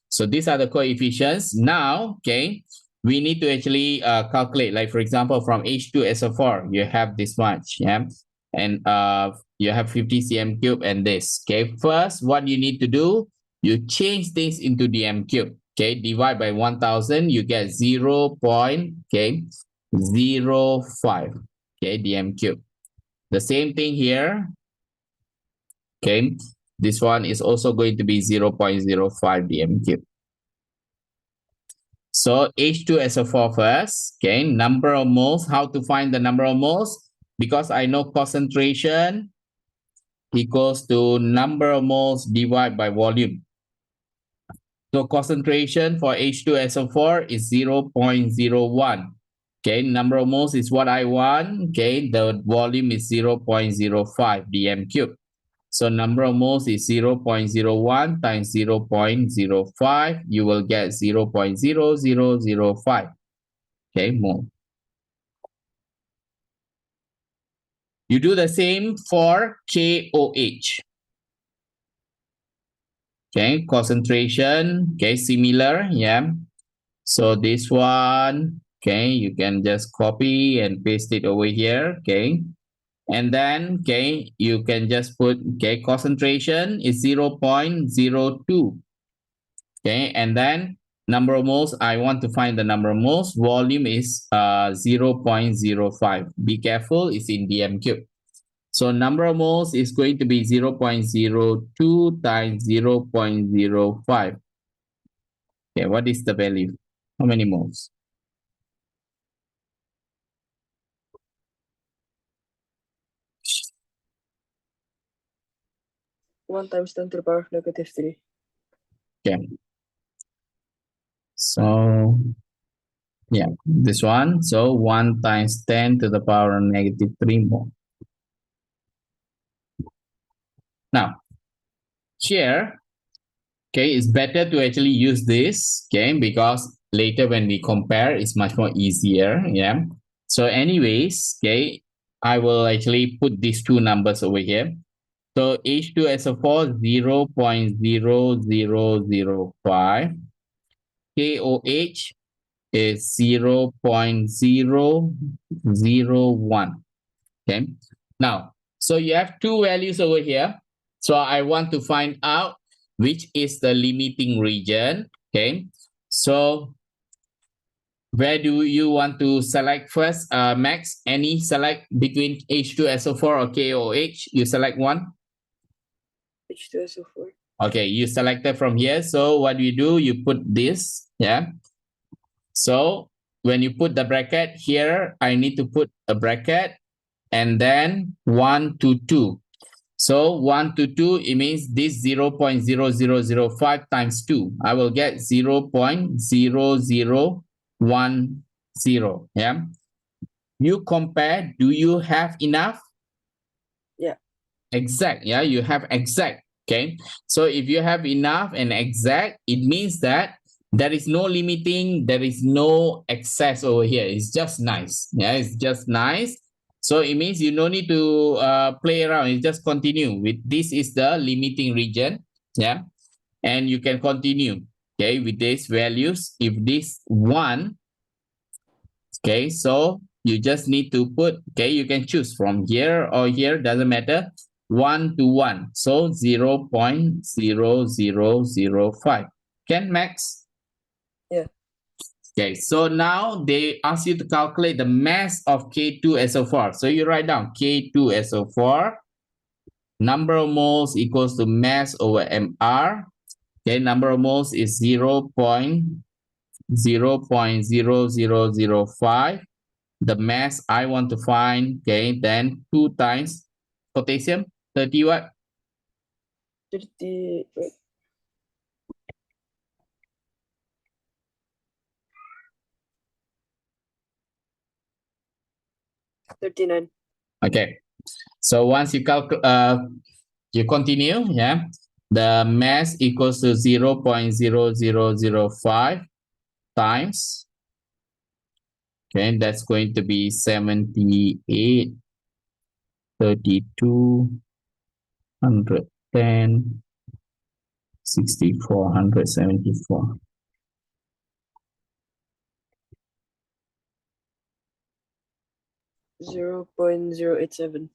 so these are the coefficients. Now, okay, we need to actually calculate, like for example, from H2SO4, you have this much, yeah, and you have 50 cm cube and this. Okay, first, what you need to do, you change this into dm cube. Okay, divide by 1000, you get 0.05. Okay, dm cube. The same thing here. Okay, this one is also going to be 0.05 dm cube. So H2SO4 first, okay, number of moles. How to find the number of moles? Because I know concentration equals to number of moles divided by volume. So concentration for H2SO4 is 0.01. Okay, number of moles is what I want. Okay, the volume is 0.05 dm cube. So number of moles is 0.01 times 0.05. You will get 0.0005. Okay, mole. You do the same for KOH. Okay, concentration. Okay, similar. Yeah. So this one, okay, you can just copy and paste it over here. Okay. And then, okay, you can just put, okay, concentration is 0.02. Okay, and then number of moles, I want to find the number of moles. Volume is 0.05. Be careful, it's in dm cube. So number of moles is going to be 0.02 times 0.05. Okay, what is the value? How many moles? One times 10 to the power of -3. Okay. So yeah, this one. So 1 times 10 to the power of -3 mole. Now, here, okay, it's better to actually use this, okay, because later when we compare, it's much more easier, yeah. So anyways, okay, I will actually put these two numbers over here. So H2SO4 0.0005, KOH is 0.001. Okay. Now, so you have two values over here. So I want to find out which is the limiting region. Okay. So where do you want to select first, Max? Any select between H2SO4 or KOH? You select one. H2SO4. Okay, you selected from here. So what you do, you put this, yeah. So when you put the bracket here, I need to put a bracket and then 1 to 2. So 1 to 2, it means this 0.0005 times 2. I will get 0.0010. Yeah. You compare, do you have enough? Yeah. Exact. Yeah, you have exact. Okay. So if you have enough and exact, it means that there is no limiting, there is no excess over here. It's just nice. Yeah, it's just nice. So it means you don't need to play around. You just continue with this is the limiting region. Yeah. And you can continue. Okay, with these values. If this 1, okay, so you just need to put, okay, you can choose from here or here, doesn't matter. 1 to 1. So 0.0005. Can Max? Yeah. Okay, so now they ask you to calculate the mass of K2SO4. So you write down K2SO4, number of moles equals to mass over MR. Okay, number of moles is 0.0005. The mass I want to find, okay, then 2 times potassium, 30 what? 30. Wait. 39. Okay, so once you you continue, yeah, the mass equals to 0.0005 times, okay, that's going to be 78, 32, 110, 64, 174. 0.087.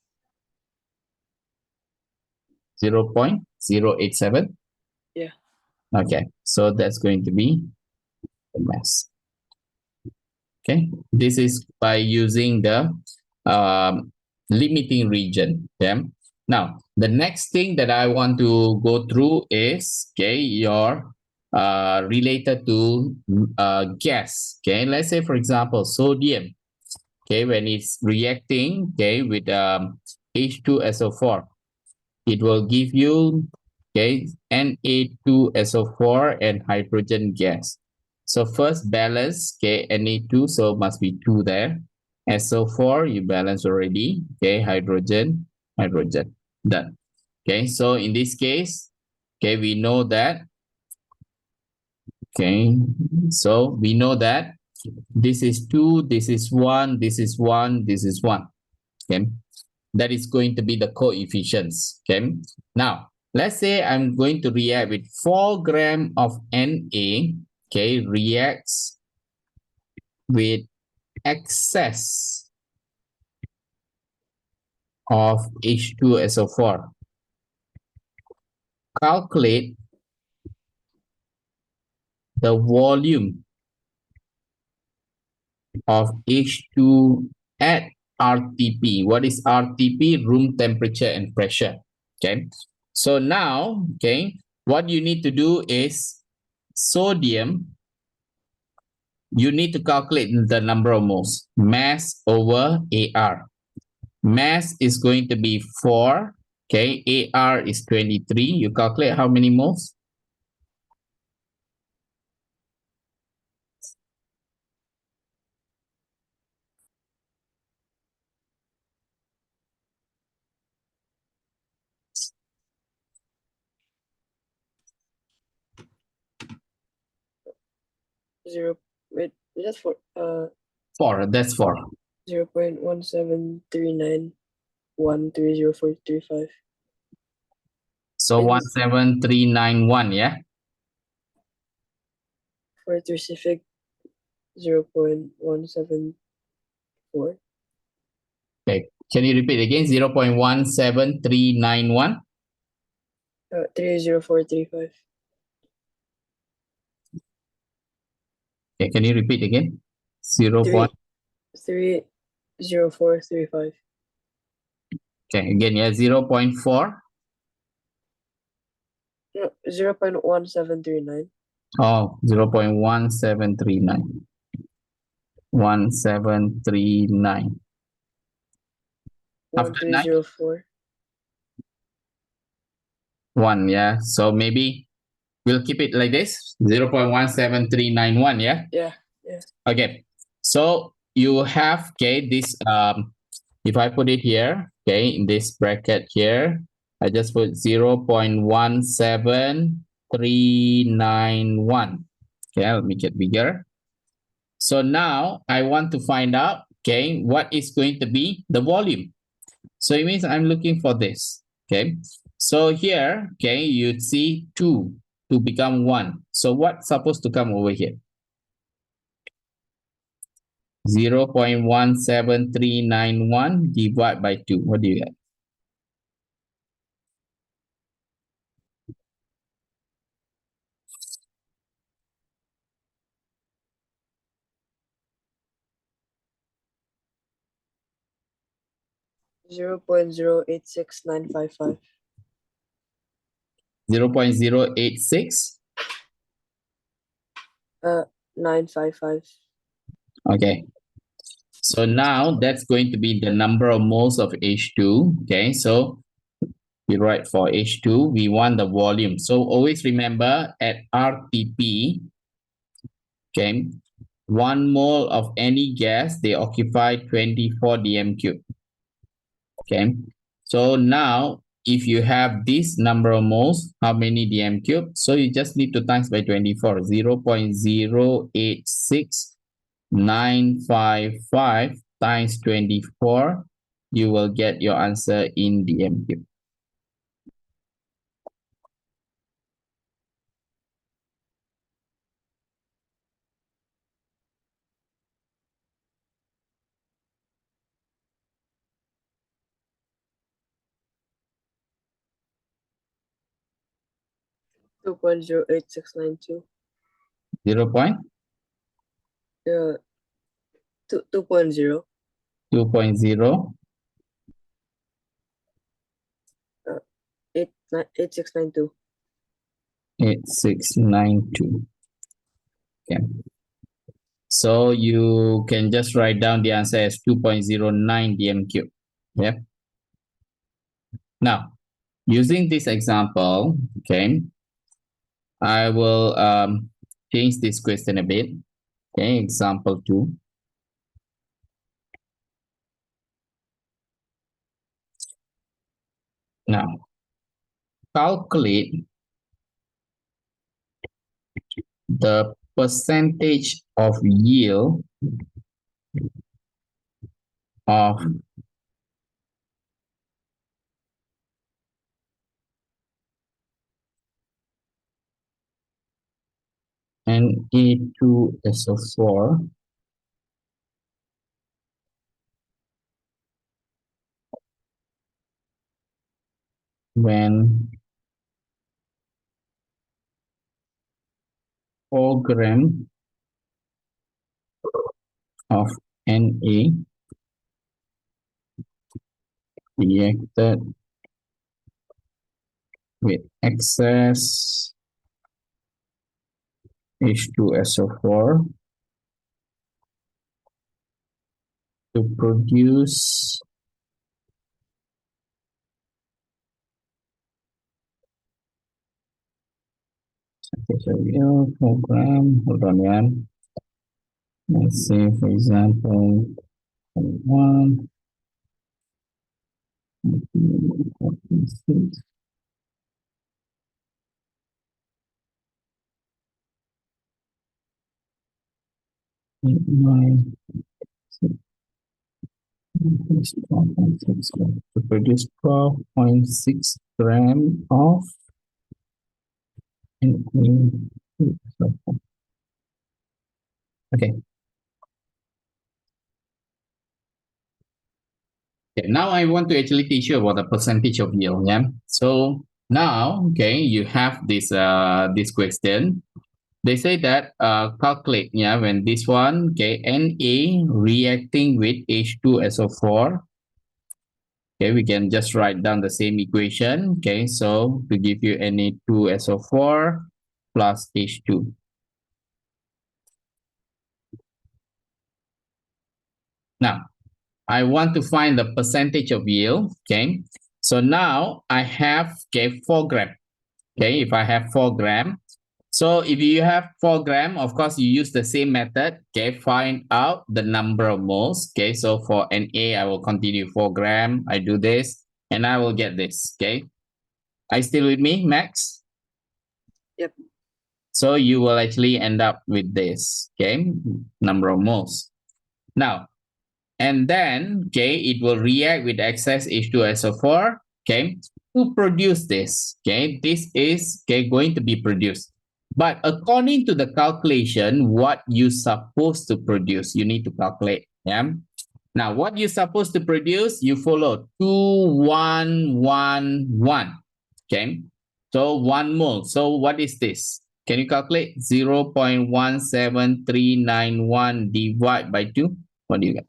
0.087. Yeah. Okay, so that's going to be the mass. Okay, this is by using the limiting region. Okay. Now, the next thing that I want to go through is, okay, your related to gas. Okay, let's say, for example, sodium. Okay, when it's reacting, okay, with H2SO4, it will give you, okay, Na2SO4 and hydrogen gas. So first balance, okay, Na2, so must be 2 there. SO4, you balance already, okay, hydrogen, hydrogen, done. Okay, so in this case, okay, we know that, okay, so we know that this is 2, this is 1, this is 1, this is 1, okay. That is going to be the coefficients, okay. Now, let's say I'm going to react with 4 gram of Na, okay, reacts with excess of H2SO4. Calculate the volume of H2 at RTP. What is RTP? Room temperature and pressure. Okay. So now, okay, what you need to do is sodium, you need to calculate the number of moles. Mass over AR. Mass is going to be 4. Okay, AR is 23. You calculate how many moles? Wait, that's for 4. That's 4. 0.17391304335. So And 17391, yeah? for specific 0.174. Okay. Can you repeat again? 0.17391. 30435. Okay, can you repeat again? 0. 30435. Okay, again, yeah, 0.4. No, 0.1739. Oh, 0.1739. 1739. After 9, 1304. 1, yeah. So maybe we'll keep it like this, 0.17391, yeah? Yeah. Okay. So you have, okay, this, if I put it here, okay, in this bracket here, I just put 0.17391. Okay, let me get bigger. So now I want to find out, okay, what is going to be the volume. So it means I'm looking for this, okay. So here, okay, you'd see 2 to become 1. So what's supposed to come over here? 0.17391 divided by 2. What do you get? 0.086955. 0.086. 955. Okay. So now that's going to be the number of moles of H2. Okay. So we write for H2, we want the volume. So always remember at RTP, okay, 1 mole of any gas, they occupy 24 dm cube. Okay. So now if you have this number of moles, how many dm cube? So you just need to times by 24, 0.086955 times 24, you will get your answer in dm cube. Two point zero eight six nine two. 0. 2.0. 2.0. 8692. 8692. Okay. So you can just write down the answer as 2.09 dm cube. Yeah. Now, using this example, okay, I will change this question a bit. Okay, example 2. Now, calculate the percentage of yield of Na2SO4 when 4 gram of Na reacted with excess H2SO4 to produce so 4 gram. Hold on, yeah. Let's say, for example, 1, 46, 9, 6, to produce 12.6 gram of okay. Okay, now I want to actually teach you about the percentage of yield. Yeah. So now, okay, you have this question. They say that calculate, yeah, when this one, okay, Na reacting with H2SO4. Okay, we can just write down the same equation. Okay, so to give you Na2SO4 plus H2. Now, I want to find the percentage of yield. Okay, so now I have, okay, 4 gram. Okay, if I have 4 gram. So if you have 4 gram, of course, you use the same method. Okay, find out the number of moles. Okay, so for Na, I will continue 4 gram. I do this, and I will get this. Okay, are you still with me, Max? Yep. So you will actually end up with this. Okay, number of moles. Now, and then, okay, it will react with excess H2SO4, okay, to produce this. Okay, this is, okay, going to be produced. But according to the calculation, what you supposed to produce, you need to calculate. Yeah. Now, what you supposed to produce, you follow 2, 1, 1, 1. Okay. So 1 mole. So what is this? Can you calculate? 0.17391 divided by 2. What do you get?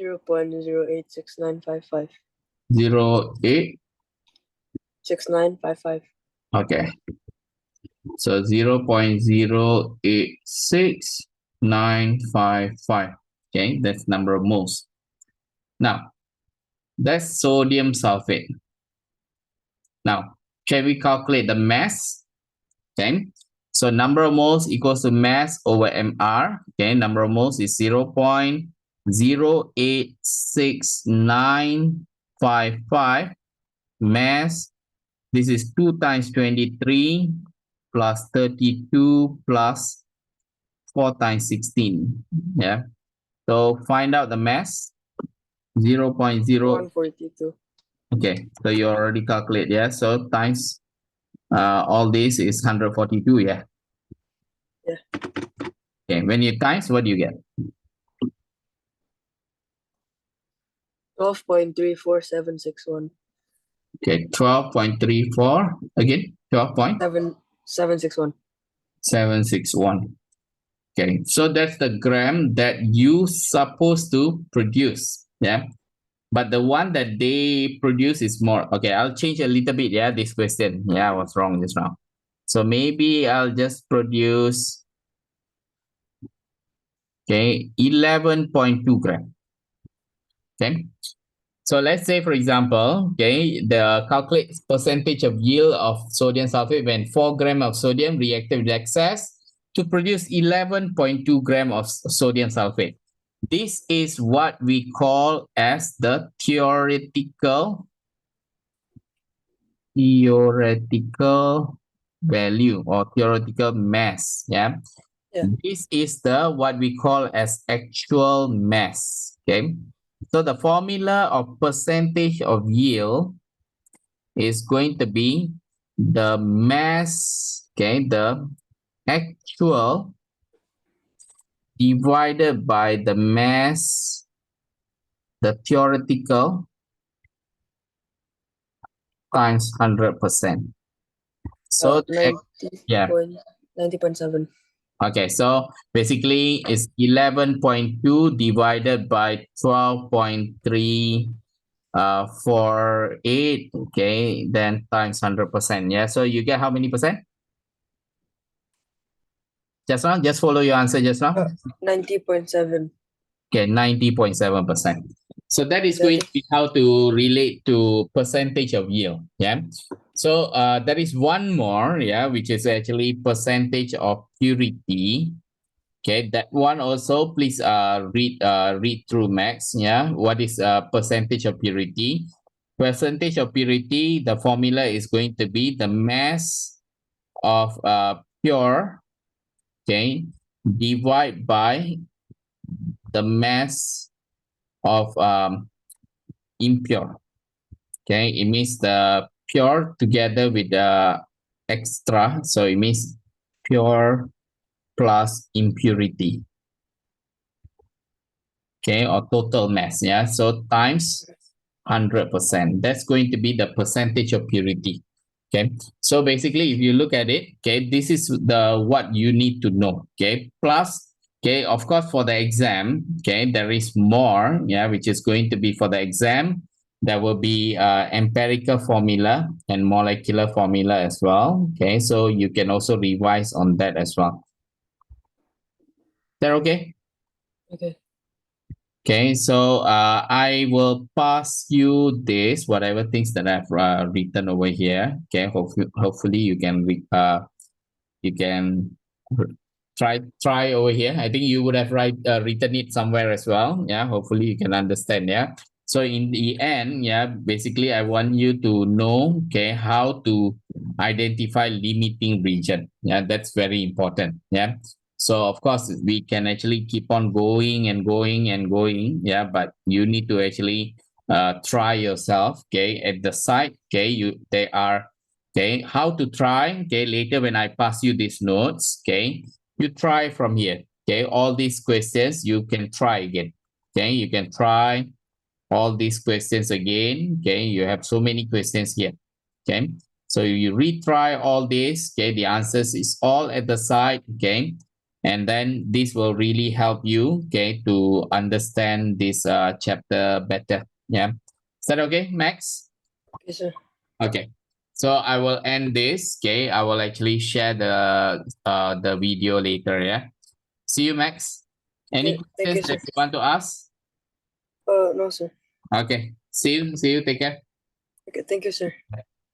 0.086955. 0.8. 6955. Okay. So 0.086955. Okay, that's number of moles. Now, that's sodium sulfate. Now, can we calculate the mass? Okay, so number of moles equals to mass over mR. Okay, number of moles is 0.086955. Mass, this is 2 times 23 plus 32 plus 4 times 16. Yeah. So find out the mass. 0.0. 142. Okay. So you already calculate. Yeah. So times all this is 142. Yeah. Yeah. Okay. When you times, what do you get? 12.34761. Okay. 12.34. Again. 761. 12.761. Okay. So that's the gram that you supposed to produce. Yeah. But the one that they produce is more. Okay, I'll change a little bit. Yeah, this question. Yeah, I was wrong just now. So maybe I'll just produce, okay, 11.2 gram. Okay. So let's say, for example, okay, the calculate percentage of yield of sodium sulfate when 4 gram of sodium reacted with excess to produce 11.2 gram of sodium sulfate. This is what we call as the theoretical value or theoretical mass. Yeah. This is the what we call as actual mass. Okay. So the formula of percentage of yield is going to be the mass, okay, the actual divided by the mass the theoretical times 100%. So that, 90 yeah. point 90.7. Okay, so basically it's 11.2 divided by 12.348. Okay, then times 100%. Yeah, so you get how many percent? Just now, just follow your answer just now. 90.7. Okay, 90.7%. So that is That going is- to be how to relate to percentage of yield. Yeah. So there is one more, yeah, which is actually percentage of purity. Okay, that one also please read through Max. Yeah, what is percentage of purity? Percentage of purity, the formula is going to be the mass of pure, okay, divide by the mass of impure. Okay, it means the pure together with the extra, so it means pure plus impurity. Okay, or total mass. Yeah, so times 100%. That's going to be the percentage of purity. Okay, so basically if you look at it, okay, this is the what you need to know. Okay, plus, okay, of course for the exam, okay, there is more, yeah, which is going to be for the exam. There will be empirical formula and molecular formula as well. Okay, so you can also revise on that as well. Is that okay? Okay. Okay, so I will pass you this, whatever things that I've written over here. Okay, hopefully you can try over here. I think you would have written it somewhere as well. Yeah, hopefully you can understand. Yeah. So in the end, yeah, basically I want you to know, okay, how to identify limiting region. Yeah, that's very important. Yeah. So of course we can actually keep on going and going and going. Yeah, but you need to actually try yourself. Okay, at the site. Okay, they are. Okay, how to try. Okay, later when I pass you these notes. Okay, you try from here. Okay, all these questions you can try again. Okay, you can try all these questions again. Okay, you have so many questions here. Okay, so you retry all this. Okay, the answers is all at the side. Okay, and then this will really help you. Okay, to understand this chapter better. Yeah, is that okay, Max? Okay, sir. Okay, so I will end this. Okay, I will actually share the video later. Yeah. See you, Max. Any Okay, thank you, questions sir. that you want to ask? No, sir. Okay. See you. See you. Take care. Okay, thank you, sir.